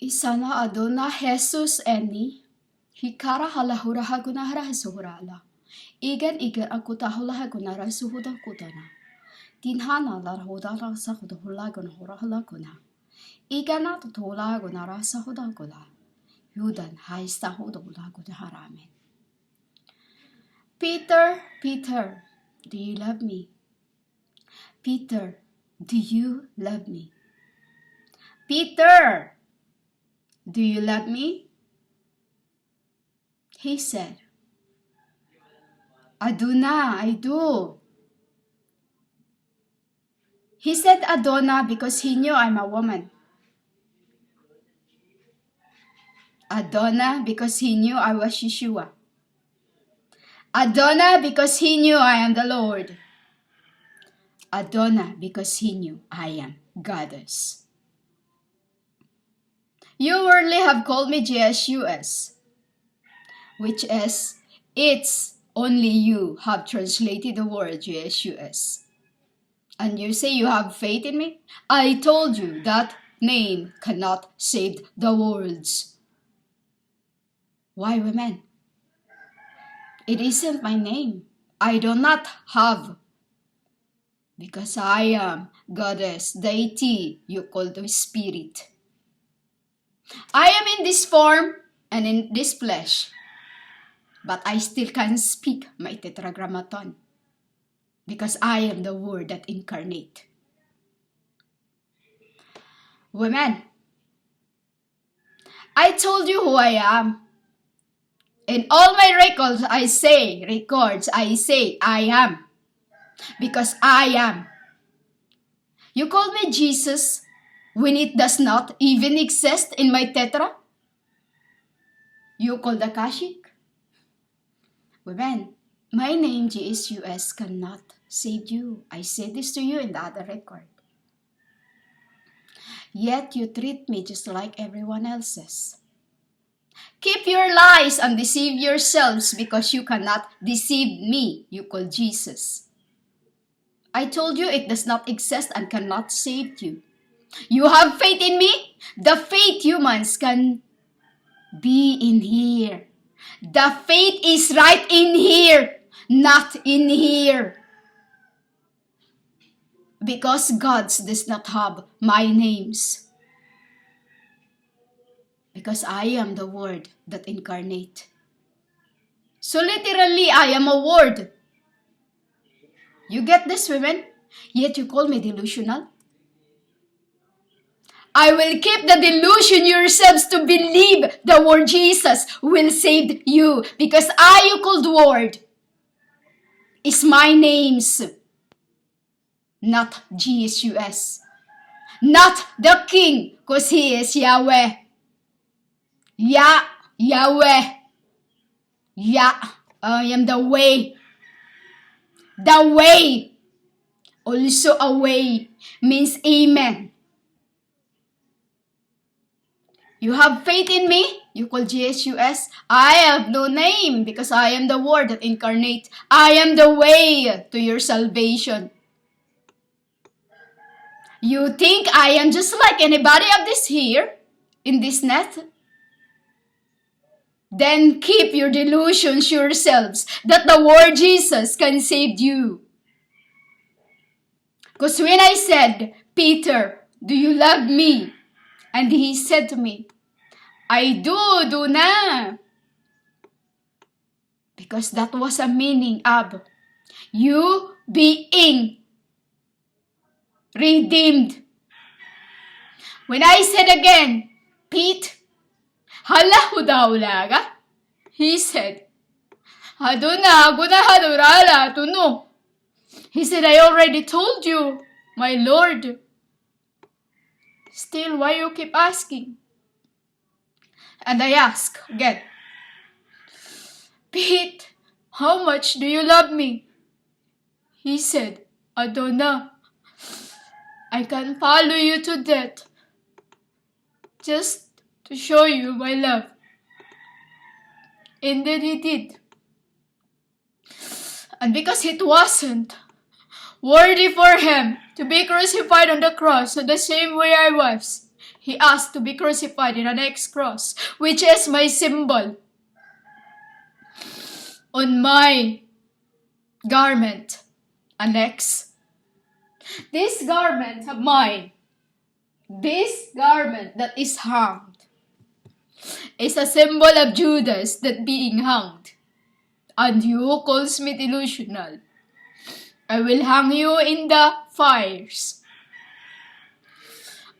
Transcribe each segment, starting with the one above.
Isana adona Jesus eni, hikara halahura haguna harahasuhurala. Igan ang kutahula haguna rasuhuda kutana. Tinhana larhuda rasa hudahula guna hurahala guna. Igana tutula guna rasa hudagula. Yudan haista hudahula guna haramen. Peter, Peter, do you love me? Peter, do you love me? Peter, do you love me? He said, Aduna, I do. He said Adona because he knew I'm a woman. Adona because he knew I was Yeshua. Adona because he knew I am the Lord. Adona because he knew I am Goddess. You worldly have called me Jesus, which is, it's only you have translated the word Jesus. And you say you have faith in me? I told you that name cannot save the worlds. Why, women? It isn't my name. I do not have. Because I am Goddess, deity, you call the spirit. I am in this form and in this flesh. But I still can speak my Tetragrammaton. Because I am the word that incarnate. Women, I told you who I am. In all my records, I say I am. Because I am. You called me Jesus when it does not even exist in my tetra? You call the Kashik? Women, my name Jesus cannot save you. I said this to you in the other record. Yet you treat me just like everyone else's. Keep your lies and deceive yourselves because you cannot deceive me, you call Jesus. I told you it does not exist and cannot save you. You have faith in me? The faith humans can be in here. The faith is right in here, not in here. Because gods does not have my names. Because I am the word that incarnate. So literally, I am a word. You get this, women? Yet you call me delusional? I will keep the delusion yourselves to believe the word Jesus will save you. Because I, you called word, is my names. Not Jesus. Not the king, because he is Yahweh. Yahweh. I am the way. The way. Also a way means amen. You have faith in me? You call Jesus? I have no name because I am the word that incarnate. I am the way to your salvation. You think I am just like anybody of this here in this net? Then keep your delusions yourselves that the word Jesus can save you. Because when I said, Peter, do you love me? And he said to me, I do na. Because that was a meaning of you being redeemed. When I said again, Pete, hala hudaulaga, he said, Haduna aguna hadurala tuno. He said, I already told you, my Lord. Still, why you keep asking? And I ask again, Pete, how much do you love me? He said, Adona, I can follow you to death just to show you my love. And then he did. And because it wasn't worthy for him to be crucified on the cross the same way I was, He asked to be crucified in an X cross, which is my symbol on my garment, an X. This garment of mine, this garment that is hanged, is a symbol of Judas that being hanged. And you who calls me delusional, I will hang you in the fires.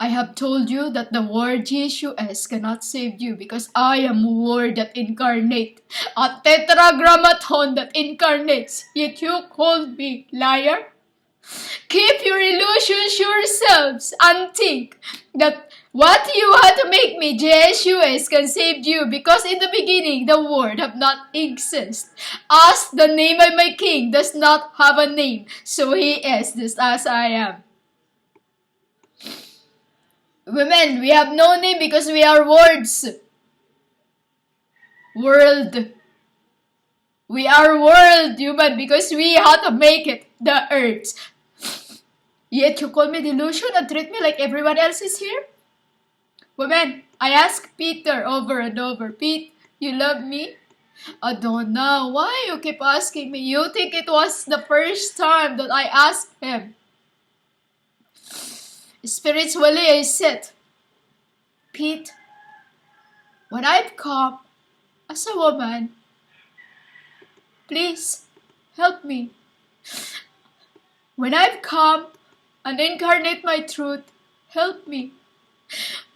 I have told you that the word Jesus cannot save you because I am a word that incarnate, a tetragrammaton that incarnates, yet you called me liar? Keep your illusions yourselves and think that what you had to make me Jesus can save you, because in the beginning the word have not exist. As the name of my king does not have a name, so he is just as I am. Women, we have no name because we are words. World. We are world, human, because we had to make it the earth. Yet you call me delusion and treat me like everyone else is here? Women, I asked Peter over and over, Pete, you love me? I don't know. Why you keep asking me? You think it was the first time that I asked him? Spiritually, I said, Pete, when I've come as a woman, please help me. When I've come and incarnate my truth, help me.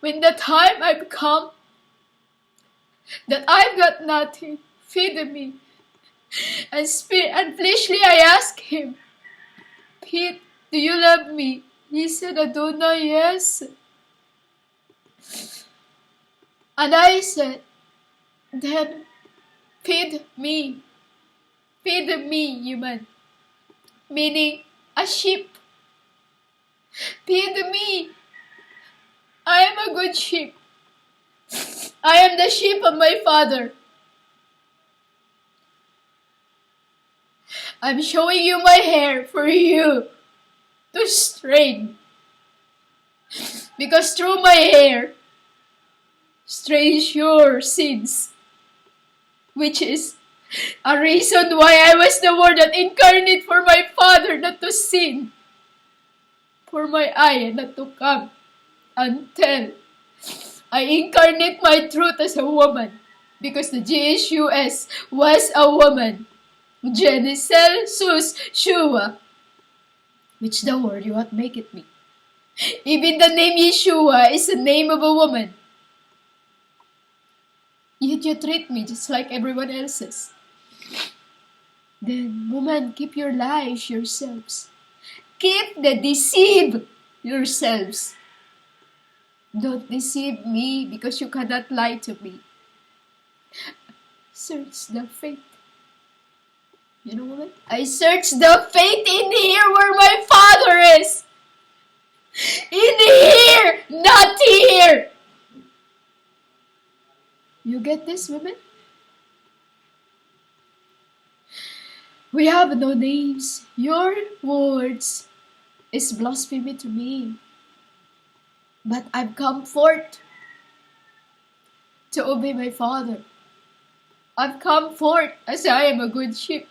When the time I've come that I've got nothing, feed me. And fleshly I ask him, Pete, do you love me? He said, Adonai, yes. And I said, then feed me. Feed me, human. Meaning a sheep. Feed me. I am a good sheep. I am the sheep of my father. I'm showing you my hair for you to strain. Because through my hair, strains your sins. Which is a reason why I was the word that incarnate for my father not to sin. For my eye not to come until I incarnate my truth as a woman. Because the Jesus was a woman. Genesel sus Shua. Which the word you have make it me. Even the name Yeshua is the name of a woman. Yet you treat me just like everyone else's. Then, woman, keep your lies yourselves. Keep the deceive yourselves. Don't deceive me because you cannot lie to me. Search the faith. You know what? I search the faith in here where my father is. In here, not here. You get this, women? We have no names. Your words is blasphemy to me. But I've come forth to obey my father. I've come forth as I am a good sheep.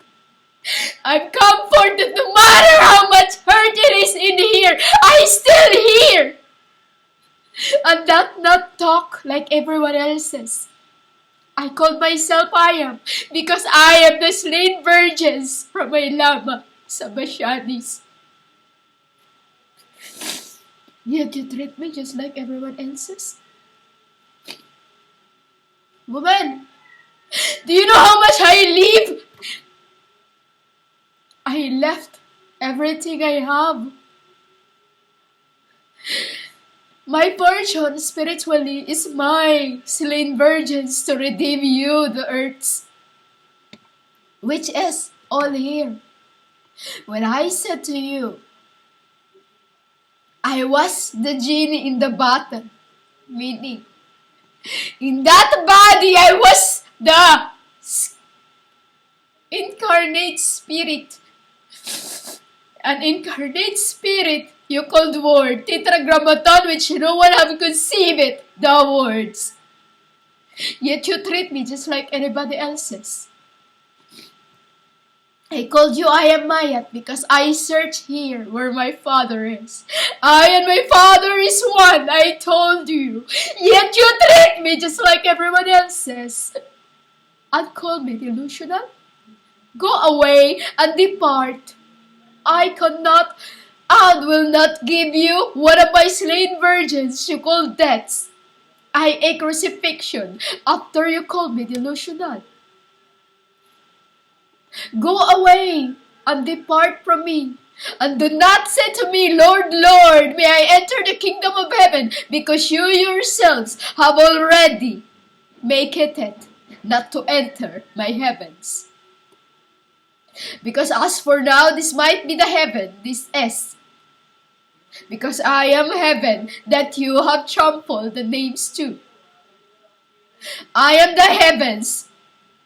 I've come forth that no matter how much hurt it is in here, I still hear. And that not talk like everyone else's. I call myself I am because I am the slain virgins from my lama sa Bashanis. Yet you treat me just like everyone else's. Woman, do you know how much I live? I left everything I have. My portion spiritually is my slain virgins to redeem you, the earths, which is all here. When I said to you, I was the genie in the bottle, meaning, in that body I was the incarnate spirit. An incarnate spirit, you called word, Tetragrammaton, which no one have conceived it, the words. Yet you treat me just like anybody else's. I called you I am Mayat because I search here where my father is. I and my father is one, I told you. Yet you treat me just like everyone else's. And call me delusional? Go away and depart. I cannot and will not give you one of my slain virgins you call deaths. I a crucifixion after you called me delusional. Go away and depart from me. And do not say to me, Lord, Lord, may I enter the kingdom of heaven, because you yourselves have already made it not to enter my heavens. Because as for now, this might be the heaven, this is. Because I am heaven that you have trampled the names to. I am the heavens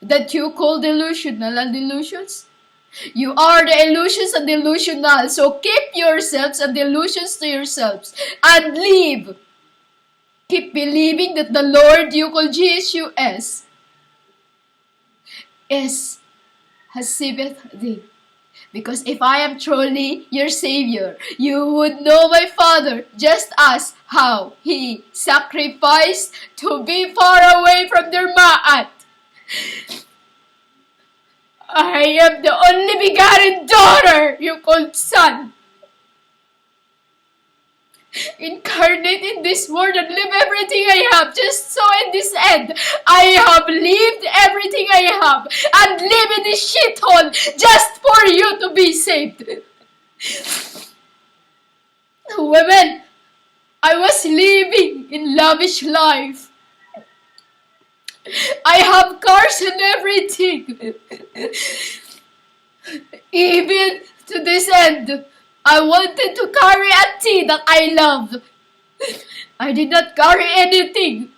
that you call delusional and delusions. You are the illusions and delusional, so keep yourselves and delusions to yourselves and live. Keep believing that the Lord you call Jesus has saved thee. Because if I am truly your Savior, you would know my Father just as how He sacrificed to be far away from their ma'at. I am the only begotten daughter you called son. Incarnate in this world and live everything I have, just so in this end I have lived everything I have and live in this shithole just for you to be saved. Women, I was living in lavish life. I have cars and everything. Even to this end, I wanted to carry a tea that I love. I did not carry anything.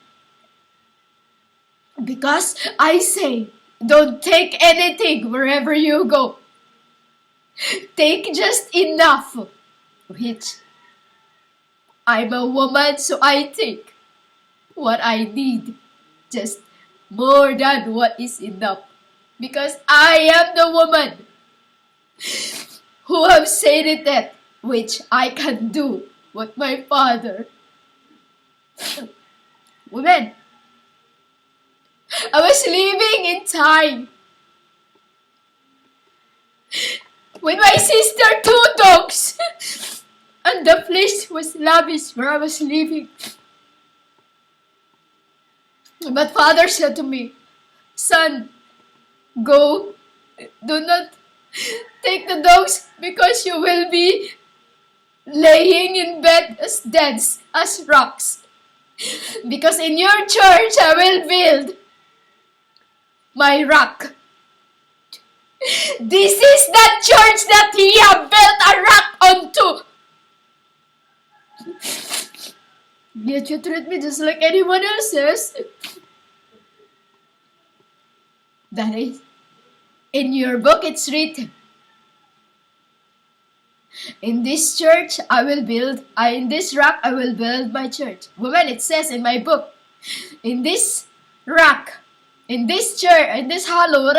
Because I say, don't take anything wherever you go. Take just enough. Which, I'm a woman, so I take what I need. Just more than what is enough. Because I am the woman who have said it that which I can do what my father. Women, I was living in time with my sister, 2 dogs, and the place was lavish where I was living. But father said to me, son, go, do not take the dogs because you will be laying in bed as dead as rocks. Because in your church I will build my rock. This is the church that he have built a rock onto. Yet you treat me just like anyone else's. That is, in your book it's written, in this church in this rock I will build my church. Woman, it says in my book, in this rock, in this church, in this hollow,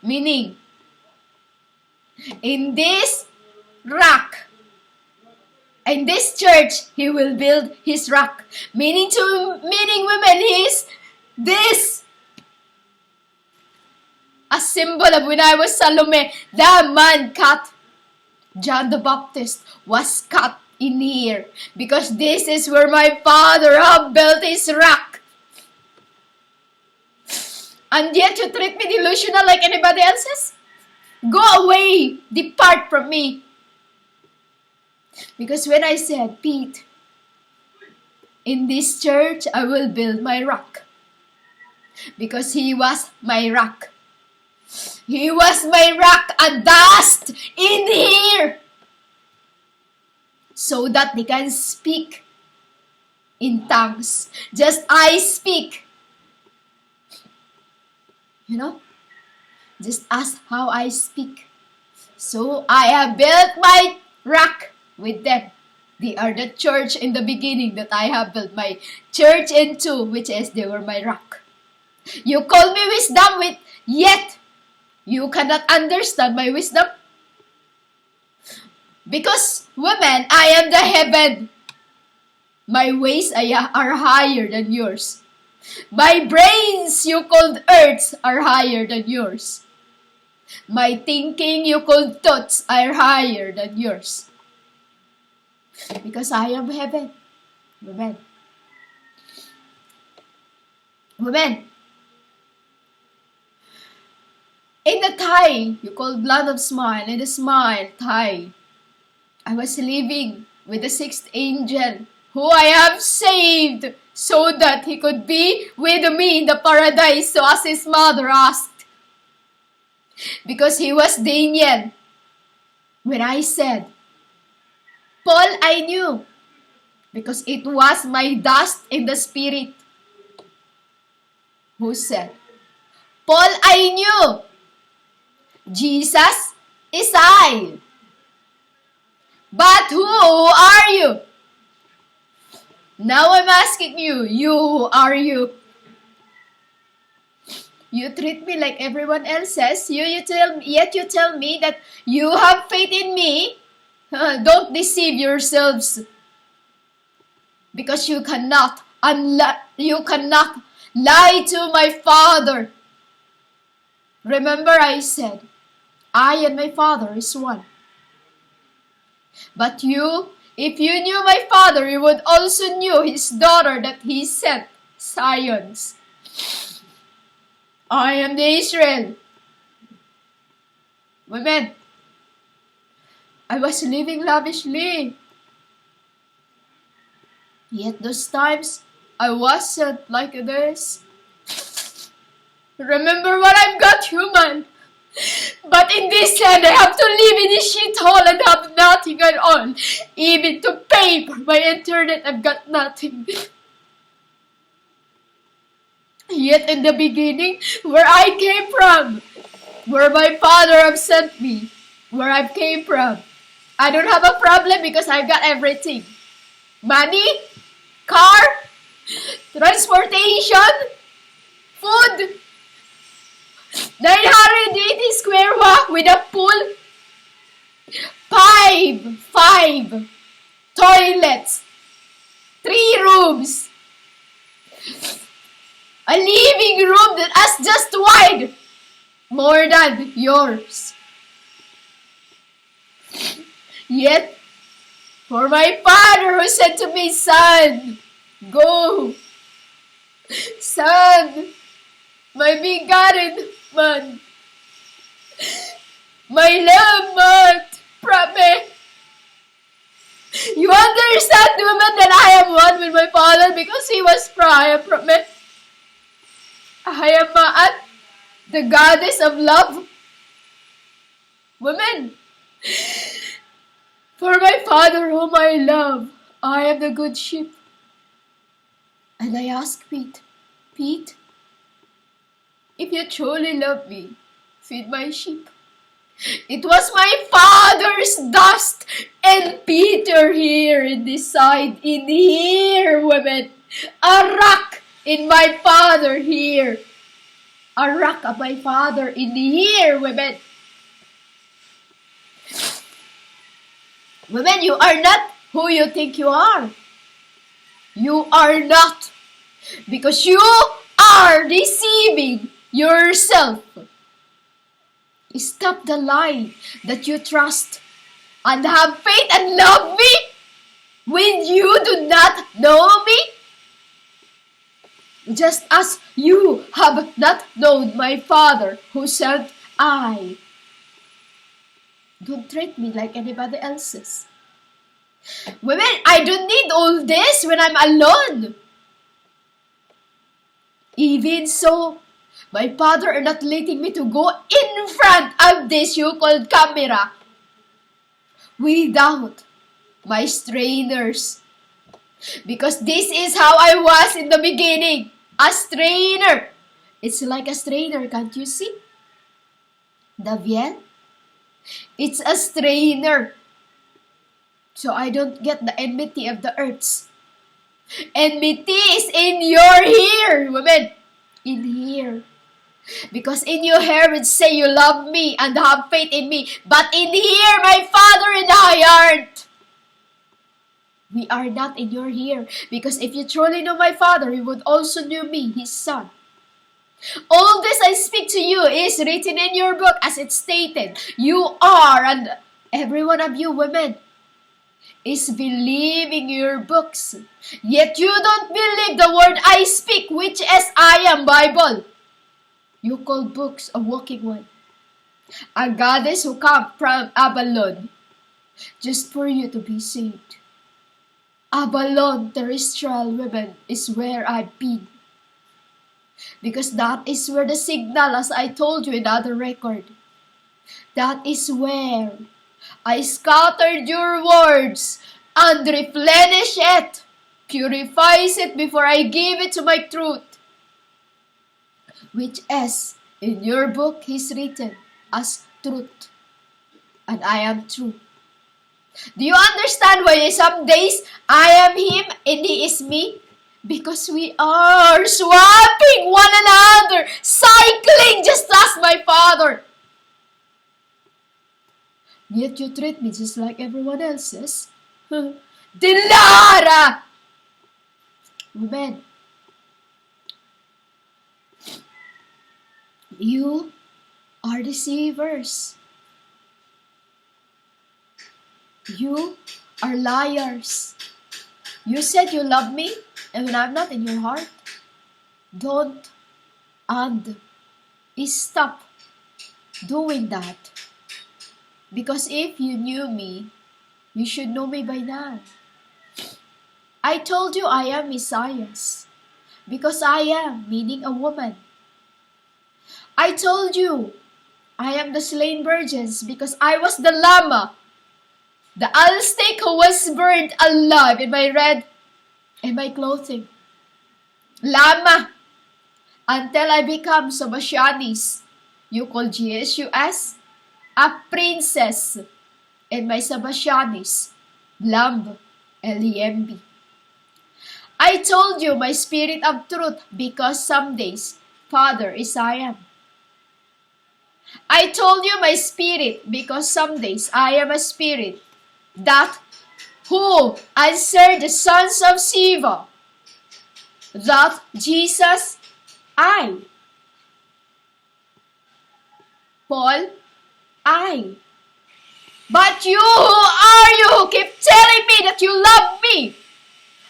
meaning, in this rock, in this church, he will build his rock. Meaning women, he is this. A symbol of when I was Salome, the man cut. John the Baptist was cut in here. Because this is where my father have built his rock. And yet you treat me delusional like anybody else's? Go away. Depart from me. Because when I said, Pete, in this church I will build my rock. Because he was my rock. He was my rock and dust in here. So that they can speak in tongues. Just I speak. You know? Just ask how I speak. So I have built my rock with them. They are the church in the beginning that I have built my church into, which is they were my rock. You call me wisdom, yet you cannot understand my wisdom. Because, women, I am the heaven. My ways are higher than yours. My brains, you called earths, are higher than yours. My thinking, you called thoughts, are higher than yours. Because I am heaven. Women. Women. In the Thai, you called land of smile. In the smile, Thai, I was living with the sixth angel, who I have saved so that he could be with me in the paradise. So as his mother asked, because he was Daniel. When I said, Paul, I knew, because it was my dust in the spirit. Who said, Paul, I knew, Jesus is I. But who are you? Now I'm asking you, who are you? You treat me like everyone else says. Yet you tell me that you have faith in me. Don't deceive yourselves. Because you cannot lie to my Father. Remember I said, I and my Father is one. But you, if you knew my Father, you would also knew his daughter that he sent, Scions. I am the Israel. Women, I was living lavishly. Yet those times, I wasn't like this. Remember what I've got, human. But in this land, I have to live in a shithole and have nothing at all. Even to pay for my internet, I've got nothing. Yet in the beginning, where I came from, where my Father have sent me, where I came from, I don't have a problem because I've got everything. Money, car, transportation, food, 980 square walk with a pool, five toilets, 3 rooms, a living room that is just wide, more than yours. Yet, for my Father who said to me, Son, go. Son, my begotten man, my love man, promise. You understand, woman, that I am one with my Father because he was I promise. I am Ma'at, the goddess of love. Women, for my Father whom I love, I am the good sheep. And I ask Pete, if you truly love me, feed my sheep. It was my Father's dust and Peter here in this side, in here, women. A rock in my Father here. A rock of my Father in here, women. Women, you are not who you think you are. You are not. Because you are deceiving yourself. Stop the lie that you trust and have faith and love me when you do not know me. Just as you have not known my Father who said, I. Don't treat me like anybody else's. Women, I don't need all this when I'm alone. Even so, my Father are not letting me to go in front of this you-called camera without my strainers. Because this is how I was in the beginning. A strainer. It's like a strainer, can't you see? The veil. It's a strainer. So I don't get the enmity of the earths. Enmity is in your here, women. In here. Because in your hair it say you love me and have faith in me. But in here, my Father and I aren't. We are not in your here. Because if you truly know my Father, you would also know me, his Son. All this I speak to you is written in your book as it's stated. You are, and every one of you women, is believing your books. Yet you don't believe the word I speak, which is I am Bible. You call books a walking one. A goddess who come from Avalon just for you to be saved. Avalon, terrestrial women, is where I've been. Because that is where the signal, as I told you in other record, that is where I scattered your words and replenish it, purifies it before I give it to my truth, which is in your book is written as truth, and I am true. Do you understand why some days I am him and he is me? Because we are swapping one another, cycling just as my Father. Yet you treat me just like everyone else's. Dilara! Women, you are deceivers. You are liars. You said you love me, and when I'm not in your heart, don't and stop doing that. Because if you knew me, you should know me by now. I told you I am Messiah, because I am, meaning a woman. I told you I am the slain virgins, because I was the llama, the Aztec who was burned alive in my clothing. Llama, until I become Sabashanis. You call Jesus a princess, and my Sabashanis, Lamb, Eliembi. I told you my spirit of truth, because some days, Father is I am. I told you my spirit, because some days I am a spirit, that who answered the sons of Siva, that Jesus, I. Paul, I. But you, who are you who keep telling me that you love me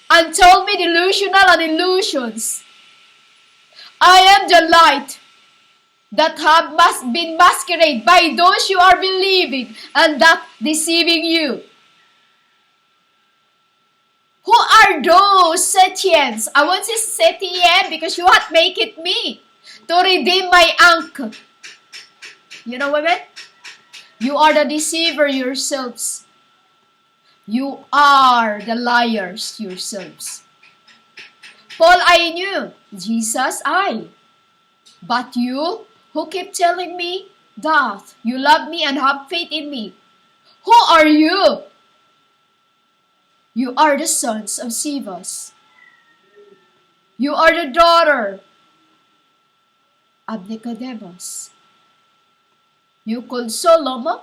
and told me delusional and illusions? I am the light that have been masqueraded by those you are believing and that deceiving you. Who are those Setians? I want to say Setien because you have make it me to redeem my ankle. You know, women? You are the deceiver yourselves. You are the liars yourselves. Paul, I knew. Jesus, I. But you, who keep telling me that you love me and have faith in me, who are you? You are the sons of Sivas. You are the daughter of Nicodemus. You called Solomon?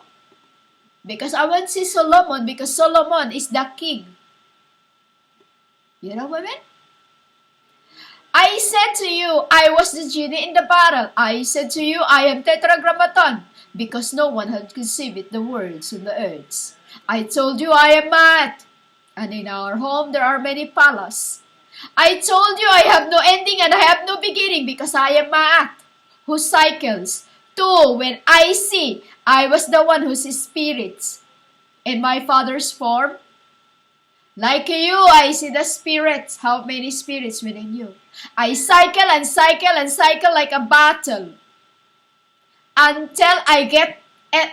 Because I want to see Solomon because Solomon is the king. You know, women? I said to you, I was the genie in the bottle. I said to you, I am Tetragrammaton, because no one had conceived the words on the earth. I told you I am Maat, and in our home there are many palaces. I told you I have no ending and I have no beginning, because I am Maat, who cycles. Too, when I see, I was the one whose spirits in my Father's form. Like you, I see the spirits. How many spirits within you? I cycle and cycle and cycle like a battle until I get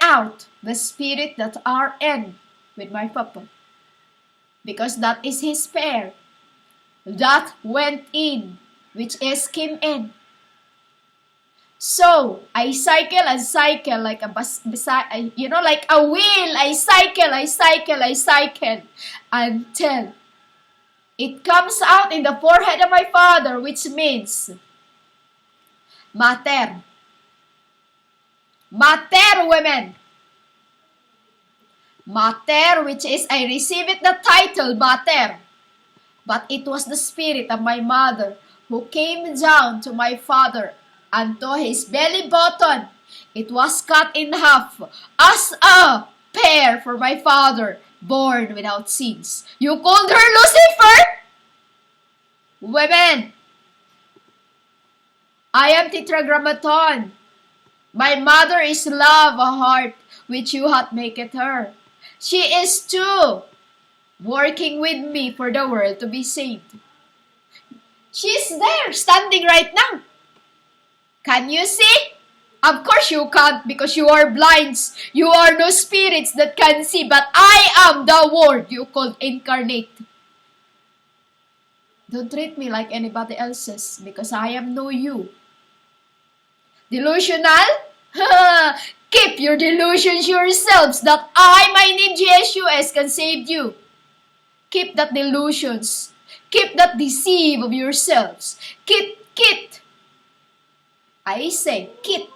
out the spirit that are in with my Papa. Because that is his pair. That went in, which is came in. So, I cycle and cycle like a like a wheel. I cycle until it comes out in the forehead of my father, which means mater. Mater, women. Mater, which is I receive it the title mater. But it was the spirit of my mother who came down to my father and to his belly button. It was cut in half as a pear for my father, born without sins. You called her Lucifer? Women, I am Tetragrammaton. My mother is love, a heart, which you hath maketh her. She is too, working with me for the world to be saved. She's there, standing right now. Can you see? Of course you can't, because you are blind. You are no spirits that can see, but I am the word you called incarnate. Don't treat me like anybody else's, because I am no you. Delusional? Keep your delusions yourselves, that I, my name Jesus, can save you. Keep that delusions. Keep that deceive of yourselves. Kit. I say kit.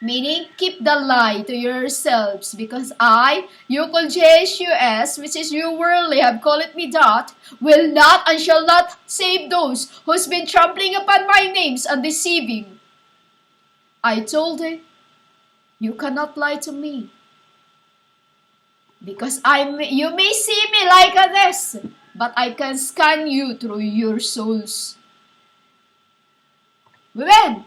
Meaning, keep the lie to yourselves, because I, you call Jesus, which is you worldly, have called me that, will not and shall not save those who's been trampling upon my names and deceiving. I told him, you cannot lie to me, because you may see me like this, but I can scan you through your souls. Women,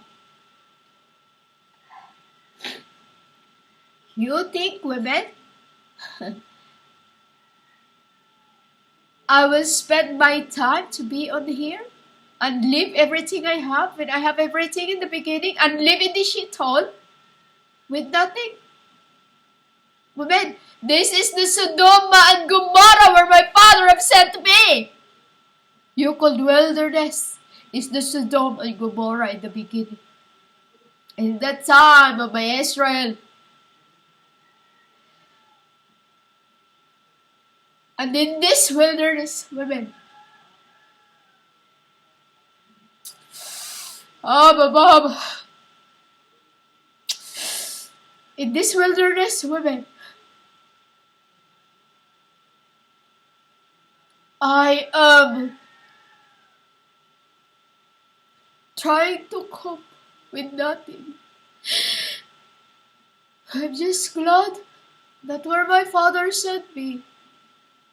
you think, women, I will spend my time to be on here and leave everything I have when I have everything in the beginning and live in the shithole with nothing? Women, this is the Sodom and Gomorrah where my father have sent me. You called wilderness is the Sodom and Gomorrah in the beginning. In that time of my Israel. And in this wilderness, women. Bob. In this wilderness, women, I am trying to cope with nothing. I'm just glad that where my father sent me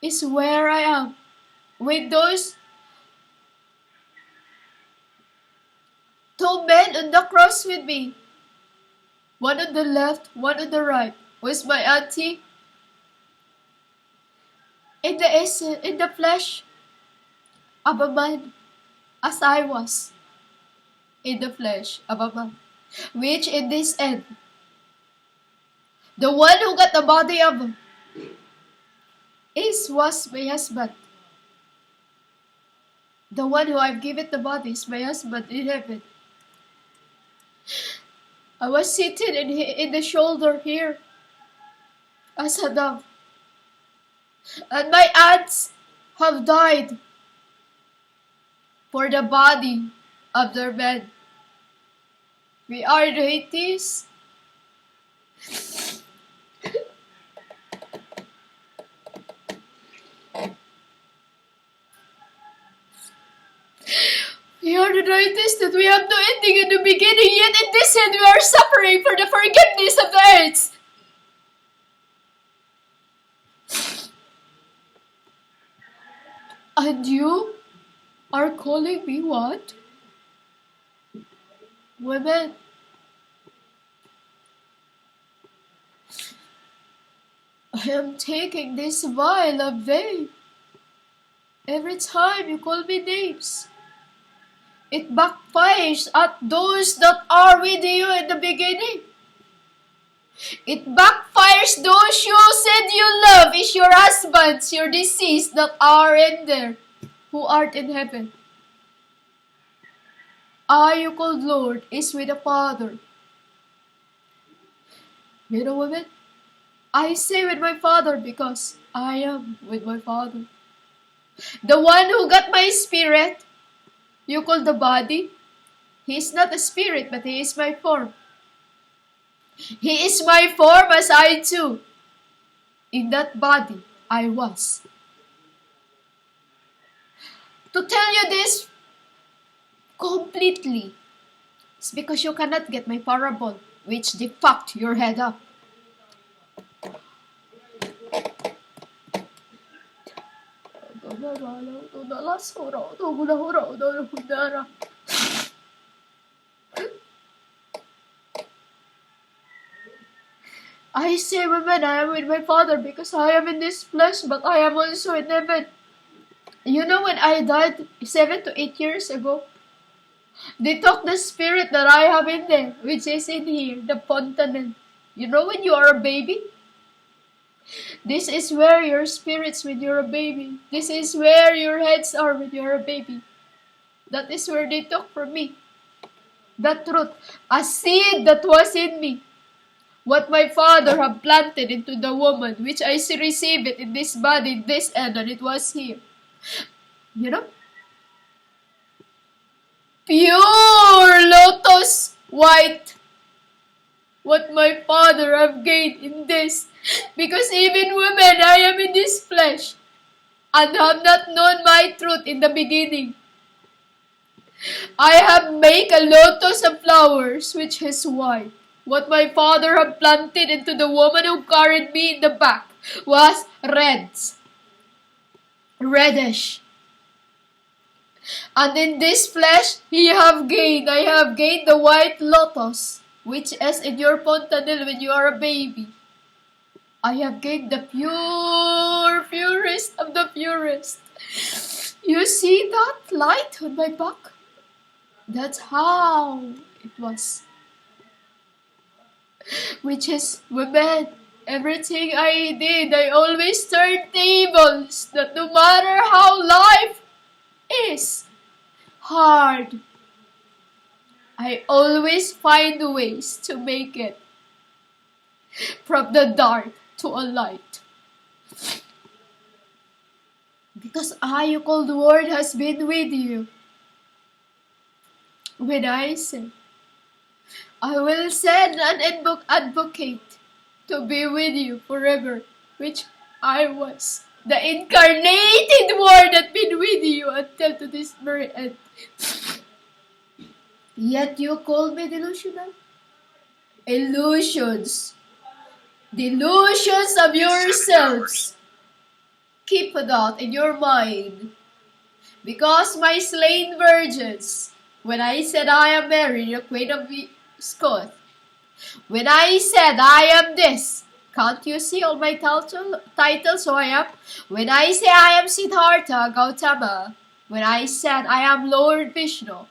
is where I am, with those two men on the cross with me. One on the left, one on the right, was my auntie. In the flesh of a man, as I was in the flesh of a man, which in this end, the one who got the body of was my husband. The one who I've given the body is my husband in heaven. I was sitting in the shoulder here as a dove. And my aunts have died for the body of their men. We are the Haitis. We are the Haitis that we have no ending in the beginning, yet in this end we are suffering for the forgiveness of the earth. And you are calling me what? Women. I am taking this vial of vain. Every time you call me names, it backfires at those that are with you in the beginning. It backfires those you said you love is your husbands, your deceased that are in there, who art in heaven. I, you called Lord, is with the Father. You know, women, I say with my Father because I am with my Father. The one who got my spirit, you call the body, he is not a spirit, but he is my form. He is my form as I too. In that body, I was. To tell you this completely, it's because you cannot get my parable, which they fucked your head up. I say, women, I am with my Father because I am in this flesh, but I am also in heaven. You know, when I died 7 to 8 years ago, they took the spirit that I have in there, which is in here, the fontanel. You know, when you are a baby, this is where your spirits when you're a baby. This is where your heads are when you're a baby. That is where they took from me. The truth, a seed that was in me. What my Father had planted into the woman, which I receive it in this body, this end, and it was here. You know? Pure lotus white. What my Father have gained in this. Because even women, I am in this flesh, and have not known my truth in the beginning. I have made a lotus of flowers, which is white. What my Father had planted into the woman who carried me in the back was reddish. And in this flesh, I have gained the white lotus, which is in your fontanel when you are a baby. I have gained the purest of the purest. You see that light on my back? That's how it was. Which is, women, everything I did, I always turned tables, that no matter how life is hard, I always find ways to make it from the dark to a light. Because I, you called Word, has been with you. When I say, I will send an advocate to be with you forever, which I was. The incarnated Word that been with you until to this very end. Yet you call me delusional? Illusions. Delusions of yourselves. Keep that in your mind. Because my slain virgins, when I said I am Mary, the Queen of Scots, when I said I am this, can't you see all my titles who I am? When I say I am Siddhartha Gautama, when I said I am Lord Vishnu,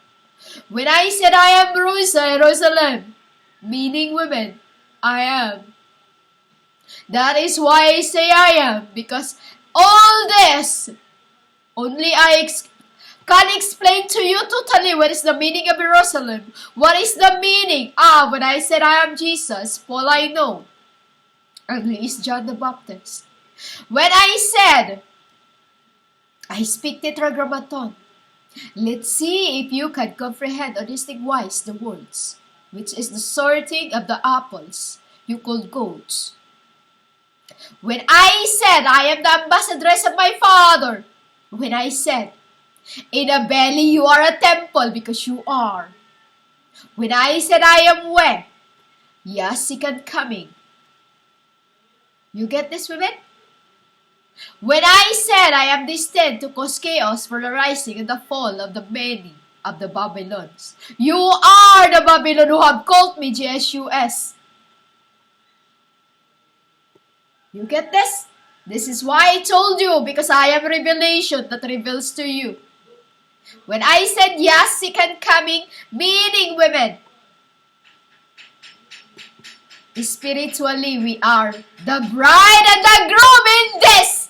when I said I am Jerusalem, meaning women, I am. That is why I say I am, because all this, only I can explain to you totally what is the meaning of Jerusalem. What is the meaning? When I said I am Jesus, all I know. And he is John the Baptist. When I said, I speak Tetragrammaton, let's see if you can comprehend or distinguish the words, which is the sorting of the apples you called goats. When I said I am the ambassadress of my Father, when I said, in a belly you are a temple because you are. When I said I am where? Yes, second coming. You get this, women? When I said I am destined to cause chaos for the rising and the fall of the many of the Babylons, you are the Babylon who have called me Jesus. You get this? This is why I told you, because I have revelation that reveals to you. When I said yes, second coming, meaning women, spiritually we are the bride and the groom in this.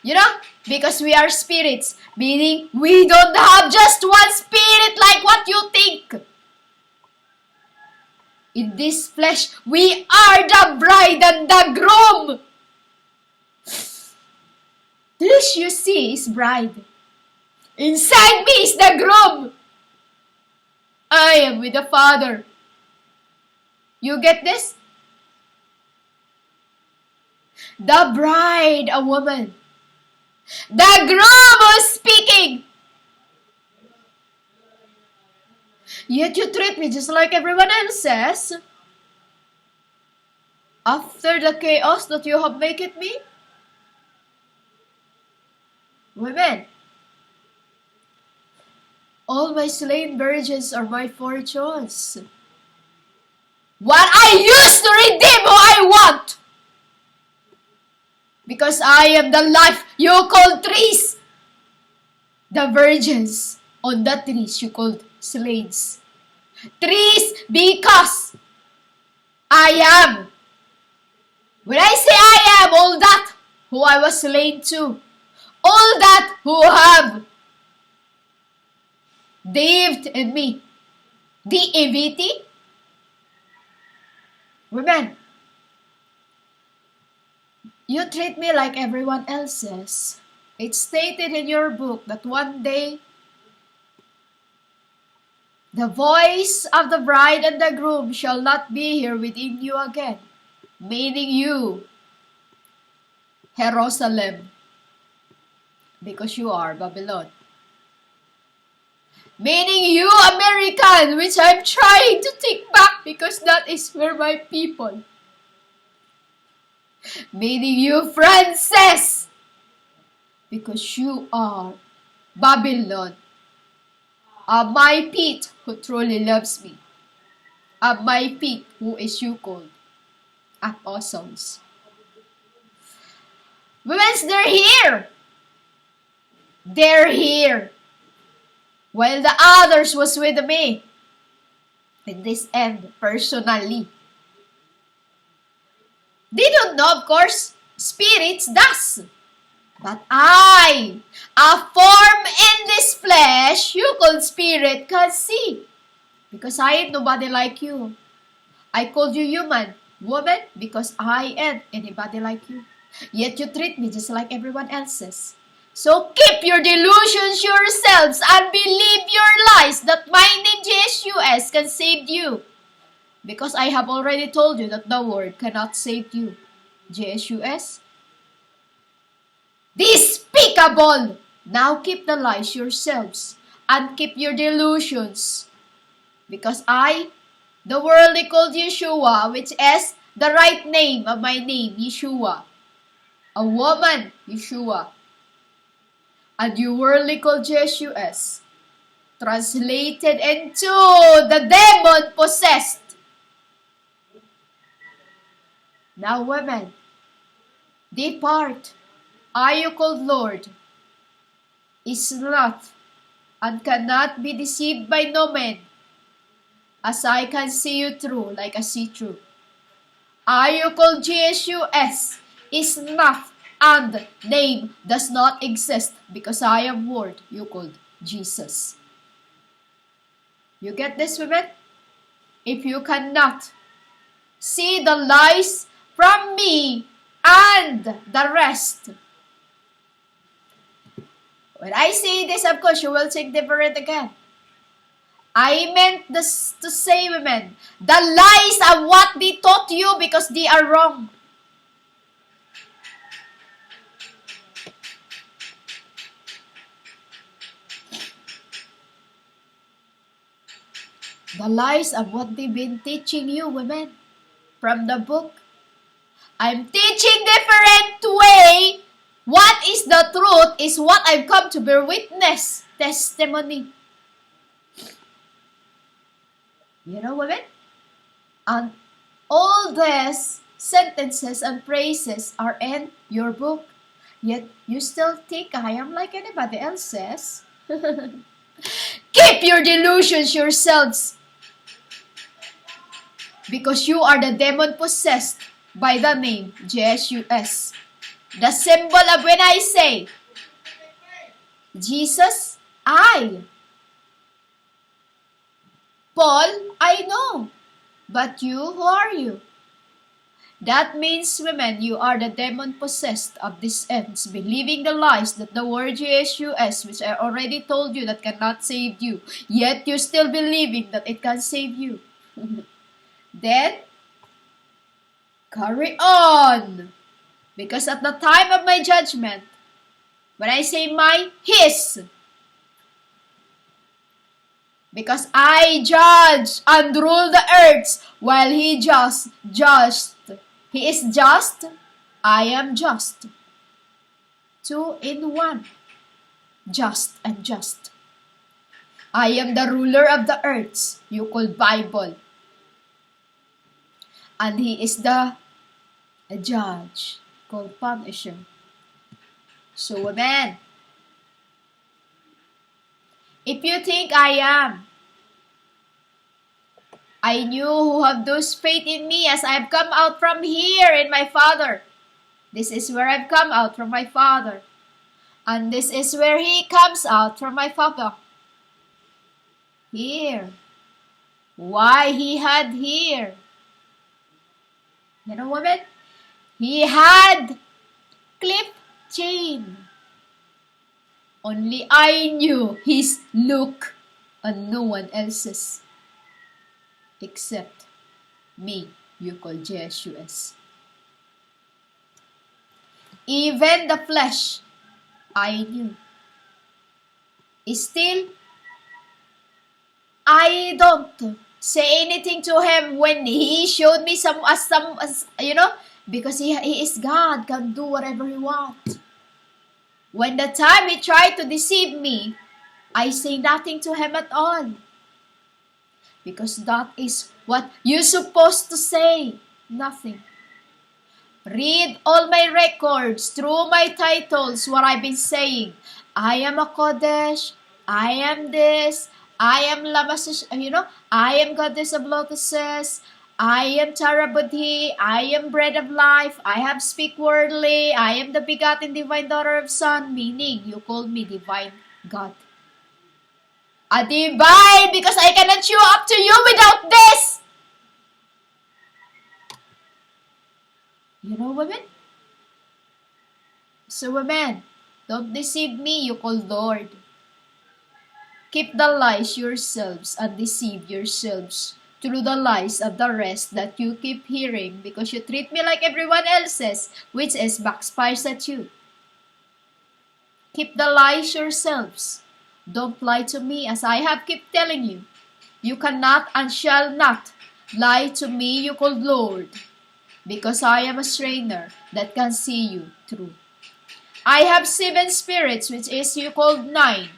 You know? Because we are spirits. Meaning, we don't have just one spirit like what you think. In this flesh, we are the bride and the groom. This you see is bride. Inside me is the groom. I am with the Father. You get this? The bride, a woman. The groom was speaking. Yet you treat me just like everyone else says. After the chaos that you have made it me? Women, all my slain virgins are my fortunes. What I use to redeem who I want. Because I am the life you call trees. The virgins on the trees you called slaves. Trees because I am. When I say I am, all that who I was slain to, all that who have lived in me, deity. Women, you treat me like everyone else's. It's stated in your book that one day the voice of the bride and the groom shall not be here within you again. Meaning you, Jerusalem, because you are Babylon. Meaning you, American, which I'm trying to take back because that is where my people. Meaning you, Frances, because you are Babylon. Of my feet, who truly loves me. Of my feet, who is you called apostles. Women's, they're here. They're here. While the others was with me. In this end, personally. They don't know, of course. Spirits does. But I, a form in this flesh, you called spirit, can see. Because I ain't nobody like you. I called you human, woman, because I ain't anybody like you. Yet you treat me just like everyone else's. So keep your delusions yourselves and believe your lies that my name JSUS can save you. Because I have already told you that the word cannot save you. JSUS. Despicable! Now keep the lies yourselves and keep your delusions. Because I, the worldly called Yeshua, which is the right name of my name, Yeshua. A woman, Yeshua. And you worldly called JSUS. Translated into the demon possessed. Now women, depart. I you called Lord is not and cannot be deceived by no man, as I can see you through like a see-through. I you called JSUS is not and name does not exist because I am word you called Jesus. You get this, women? If you cannot see the lies from me and the rest. When I say this, of course, you will think different again. I meant this to say, women, the lies of what they taught you because they are wrong. The lies of what they've been teaching you, women, from the book. I'm teaching different way. What is the truth is what I've come to bear witness. Testimony. You know, women? And all these sentences and phrases are in your book. Yet you still think I am like anybody else's. Keep your delusions yourselves. Because you are the demon possessed by the name JSUS. The symbol of when I say, Jesus, I. Paul, I know. But you, who are you? That means, women, you are the demon-possessed of these ends, believing the lies that the word Jesus, which I already told you that cannot save you, yet you're still believing that it can save you. Then, carry on. Because at the time of my judgment, when I say his, because I judge and rule the earths while he just. He is just, I am just. 2 in 1. Just and just. I am the ruler of the earths, you call Bible. And he is the judge, called Punisher. So, amen. If you think I knew who have those faith in me as I have come out from here in my Father. This is where I've come out from my Father. And this is where he comes out from my Father. Here. Why he had here? You know, women? He had clip chain. Only I knew his look and no one else's. Except me, you call Jesus. Even the flesh, I knew. Still, I don't say anything to him when he showed me some, because he is God, can do whatever he wants. When the time he tried to deceive me, I say nothing to him at all. Because that is what you're supposed to say. Nothing. Read all my records through my titles, what I've been saying. I am a Kodesh. I am this. I am Lamasis, I am Goddess of Lotuses. I am Tarabudhi. I am Bread of Life. I have speak wordly. I am the begotten divine daughter of Son, meaning you called me divine God. A divine, because I cannot show up to you without this. You know, women? So, women, don't deceive me, you call Lord. Keep the lies yourselves and deceive yourselves through the lies of the rest that you keep hearing because you treat me like everyone else's, which is backfires at you. Keep the lies yourselves. Don't lie to me as I have kept telling you. You cannot and shall not lie to me, you call Lord, because I am a strainer that can see you through. I have 7 spirits, which is you called 9.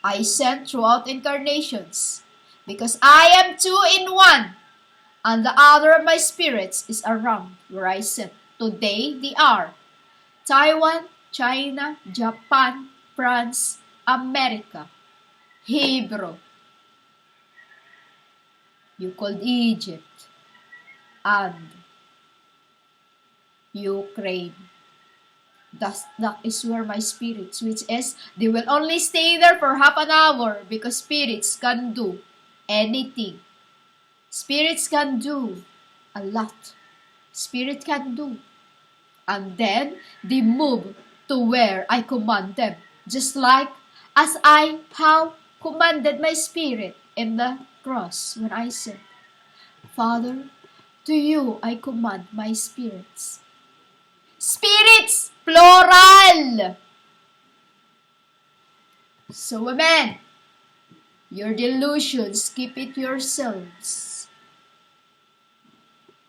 I sent throughout incarnations, because I am 2 in 1, and the other of my spirits is around where I sent. Today they are Taiwan, China, Japan, France, America, Hebrew, you called Egypt, and Ukraine. That is where my spirits, which is, they will only stay there for half an hour because spirits can do anything. Spirits can do a lot. Spirit can do. And then they move to where I command them. Just like as I have commanded my spirit in the cross when I said, Father, to you I command my spirits. Spirits, plural. So, women, your delusions, keep it yourselves.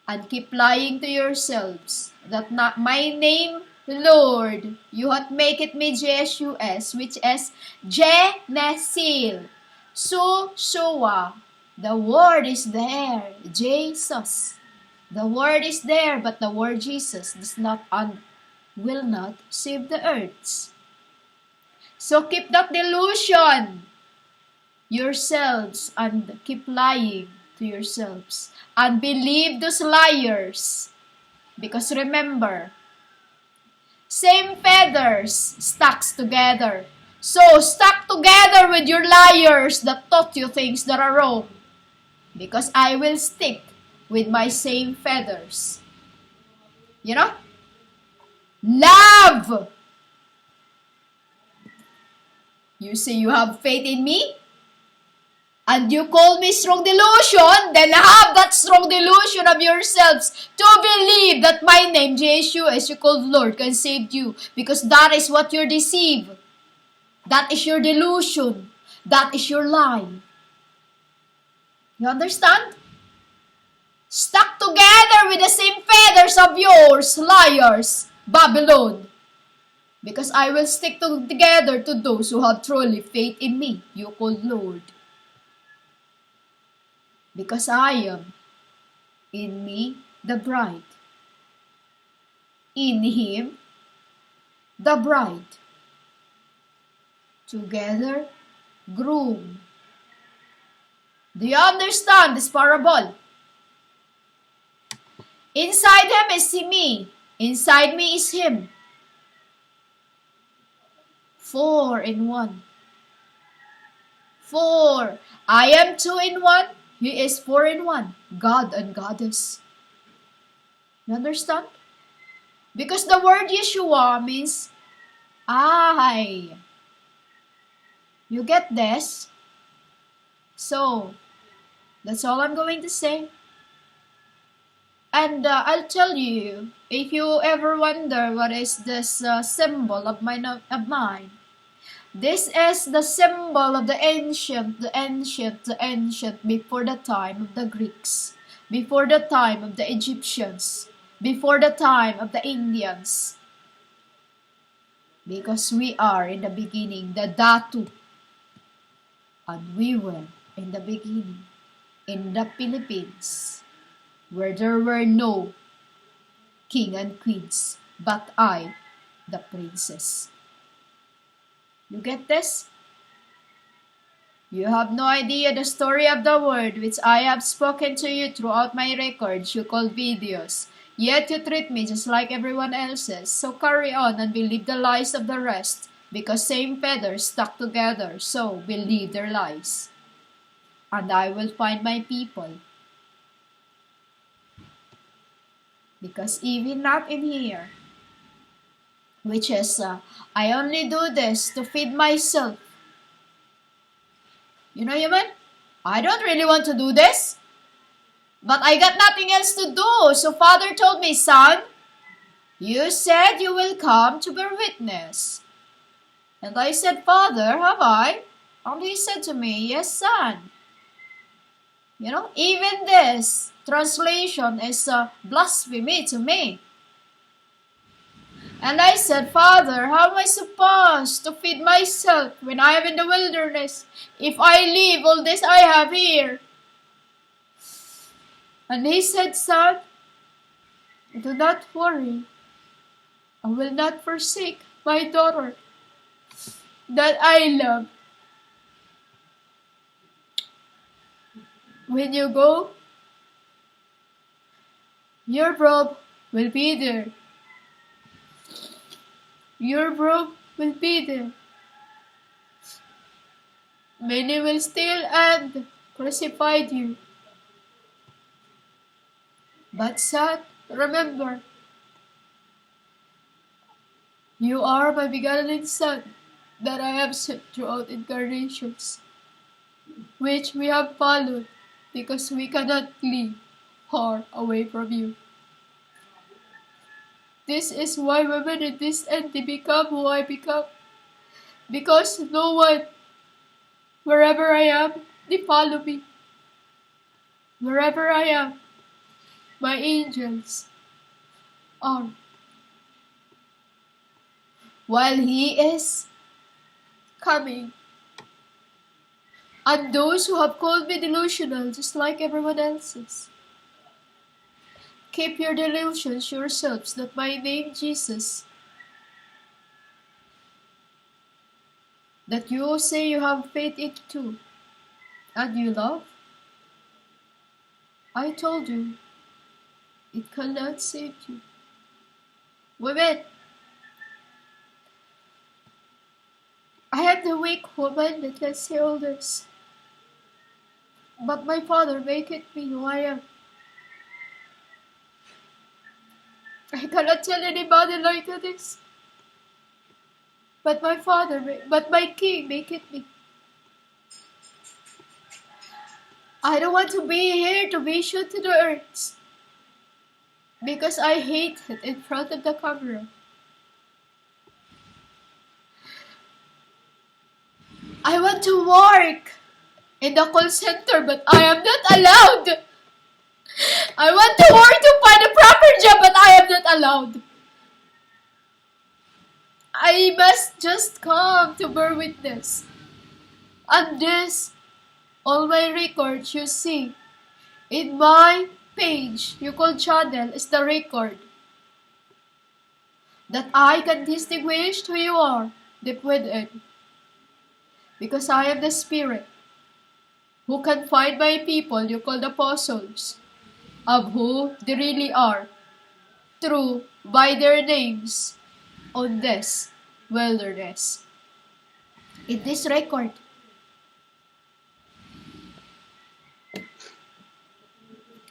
And keep lying to yourselves that not my name, Lord, you have make it me Jesus, which is Genesil. Shua. The word is there. Jesus. The word is there, but the word Jesus does not and will not save the earths. So keep that delusion yourselves and keep lying to yourselves and believe those liars. Because remember, Same feathers stacks together. So stuck together with your liars that taught you things that are wrong. Because I will stick with my same feathers. You know? Love! You say you have faith in me? And you call me strong delusion? Then have that strong delusion of yourselves to believe that my name, Jesus, you called Lord, can save you. Because that is what you deceive. That is your delusion. That is your lie. You understand? Stuck together with the same feathers of yours, liars, Babylon. Because I will stick together to those who have truly faith in me, you called Lord. Because I am in me, the bride. In him, the bride. Together, groom. Do you understand this parable? Inside him is me. Inside me is him. 4 in 1. 4. I am 2 in 1. He is 4 in 1. God and Goddess. You understand? Because the word Yeshua means I. You get this? So, that's all I'm going to say. And I'll tell you, if you ever wonder what is this symbol of mine, this is the symbol of the ancient, before the time of the Greeks, before the time of the Egyptians, before the time of the Indians. Because we are in the beginning, the Datu. And we were in the beginning, in the Philippines, where there were no king and queens, but I, the princess. You get this? You have no idea the story of the word which I have spoken to you throughout my records you call videos. Yet you treat me just like everyone else's. So carry on and believe the lies of the rest, because same feathers stuck together, so believe their lies. And I will find my people. Because even not in here, which is, I only do this to feed myself. You know, human? I don't really want to do this. But I got nothing else to do. So Father told me, son, you said you will come to bear witness. And I said, Father, have I? And he said to me, yes, son. You know, even this translation is blasphemy to me. And I said, Father, how am I supposed to feed myself when I am in the wilderness if I leave all this I have here? And he said, son, do not worry. I will not forsake my daughter that I love. When you go, your robe will be there. Your robe will be there. Many will steal and crucify you. But son, remember, you are my begotten son that I have sent throughout incarnations, which we have followed because we cannot live far away from you. This is why women in this end they become who I become. Because no one, wherever I am, they follow me. Wherever I am, my angels are. While he is coming. And those who have called me delusional, just like everyone else's. Keep your delusions yourselves, that my name Jesus, that you say you have faith in too, and you love. I told you, it cannot save you. Women, the weak woman that can say all this. But my Father maketh me who I am. I cannot tell anybody like this. But my King maketh me. I don't want to be here to be shown to the earth. Because I hate it in front of the camera. I want to work in the call center, but I am not allowed. I want to work to find a proper job, but I am not allowed. I must just come to bear witness. And this, all my records you see, in my page, you call channel, is the record that I can distinguish who you are deep within. Because I am the Spirit who can find my people, you call the apostles, of who they really are, through by their names on this wilderness. In this record,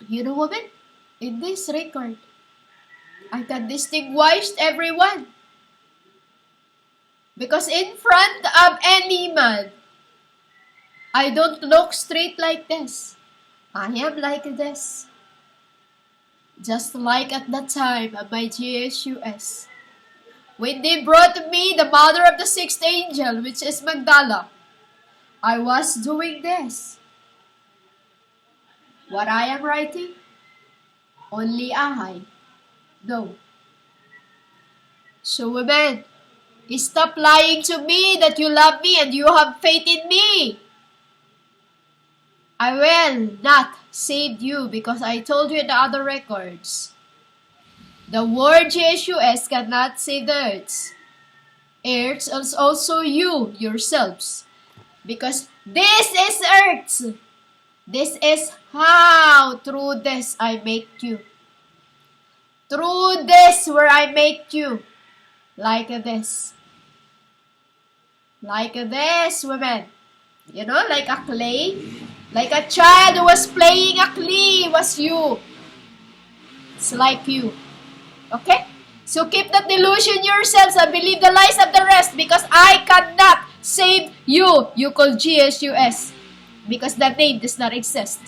you know, woman, in this record, I can distinguish everyone. Because in front of any man, I don't look straight like this. I am like this. Just like at the time of my GSUS. When they brought me the mother of the sixth angel, which is Magdala, I was doing this. What I am writing, only I know. So women, stop lying to me that you love me and you have faith in me. I will not save you because I told you in the other records. The word Jesus cannot save the earth. Earth is also you, yourselves. Because this is earth. This is how through this I make you. Through this where I make you. Like this. Like this, women. You know, like a clay. Like a child who was playing a clay was you. It's like you. Okay? So keep that delusion yourselves and believe the lies of the rest because I cannot save you. You call GSUS because that name does not exist.